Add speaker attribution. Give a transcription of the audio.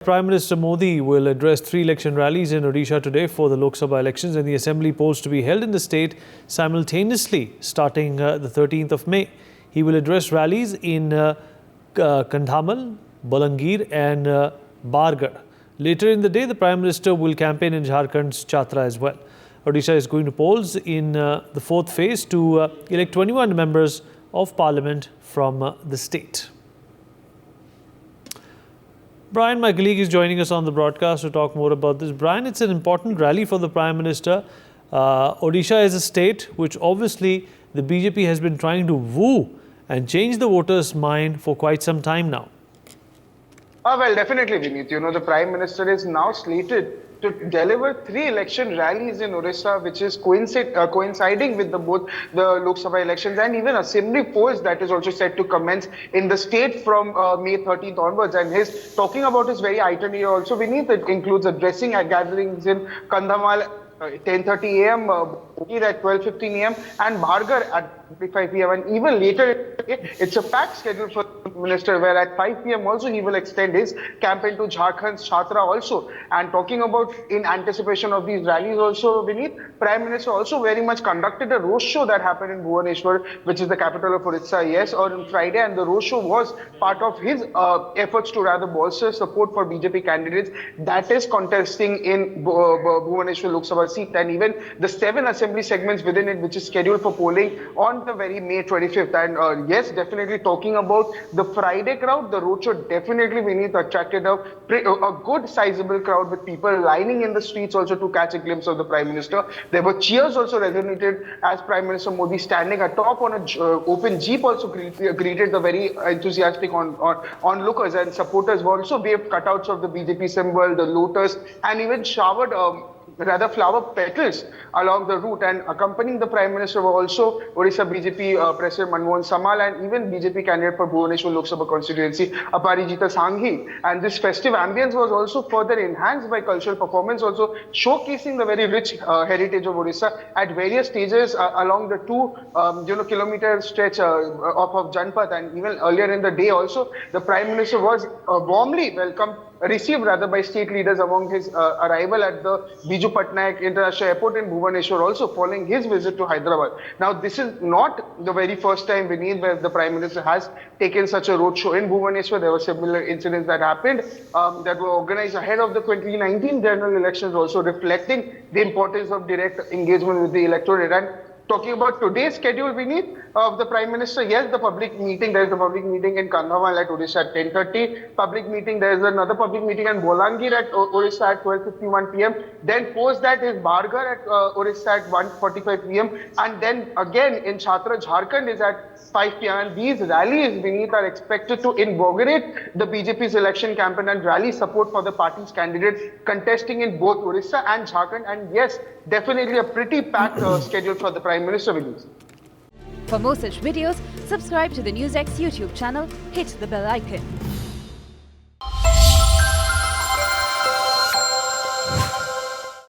Speaker 1: Prime Minister Modi will address 3 election rallies in Odisha today for the Lok Sabha elections and the assembly polls to be held in the state simultaneously starting the 13th of May. He will address rallies in Kandhamal, Balangir and Bargarh. Later in the day, the Prime Minister will campaign in Jharkhand's Chatra as well. Odisha is going to polls in the 4th phase to elect 21 members of parliament from the state. Brian, my colleague, is joining us on the broadcast to talk more about this. Brian, it's an important rally for the Prime Minister. Odisha is a state which obviously the BJP has been trying to woo and change the voters' mind for quite some time now.
Speaker 2: Well, definitely, Vineet. You know, the Prime Minister is now slated to deliver 3 election rallies in Odisha, which is coinciding with both the Lok Sabha elections and even assembly polls that is also set to commence in the state from May 13th onwards. And his talking about his very itinerary also, Vineet, it includes addressing at gatherings in Kandhamal 10:30 a.m., Balangir at 12:15 a.m. and Bargarh at 5 p.m. And even later, it's a packed schedule for the minister, where at 5 p.m. also he will extend his campaign to Jharkhand's Chatra also. And talking about in anticipation of these rallies also, Vineet, Prime Minister also very much conducted a road show that happened in Bhubaneswar, which is the capital of Odisha, yes, on Friday. And the road show was part of his efforts to rather bolster support for BJP candidates that is contesting in Bhubaneswar Lok Sabha seat, and even the 7 assembly segments within it, which is scheduled for polling on the very May 25th. And yes, definitely talking about the Friday crowd, the roadshow definitely, Vineet, attracted a good sizable crowd with people lining in the streets also to catch a glimpse of the Prime Minister. There were cheers also resonated as Prime Minister Modi standing atop on an open jeep also greeted the very enthusiastic onlookers, and supporters were also waved cutouts of the BJP symbol, the lotus, and even showered rather flower petals along the route. And accompanying the Prime Minister were also Odisha BJP President Manmohan Samal and even BJP candidate for Bhubaneswar Lok Sabha constituency Aparijita Sanghi. And this festive ambience was also further enhanced by cultural performance, also showcasing the very rich heritage of Odisha at various stages along the 2 kilometer stretch of Janpath. And even earlier in the day also, the Prime Minister was warmly received by state leaders among his arrival at the Biju Patnaik International Airport in Bhubaneswar, also following his visit to Hyderabad. Now, this is not the very first time, Vineet, where the Prime Minister has taken such a roadshow in Bhubaneswar. There were similar incidents that happened that were organized ahead of the 2019 general elections, also reflecting the importance of direct engagement with the electorate. And talking about today's schedule, Vineet, of the Prime Minister, yes, the public meeting, there is a public meeting in Kandhamal at Odisha at 10:30. Public meeting, there is another public meeting in Balangir at Odisha at 12:51 p.m. Then post that is Bargarh at Odisha at 1:45 p.m. And then again in Chatra, Jharkhand is at 5 p.m. And these rallies, Vineet, are expected to invigorate the BJP's election campaign and rally support for the party's candidate contesting in both Odisha and Jharkhand. And yes, definitely a pretty packed schedule for the Prime Minister, Vineet.
Speaker 3: For more such videos, subscribe to the NewsX YouTube channel, hit the bell icon.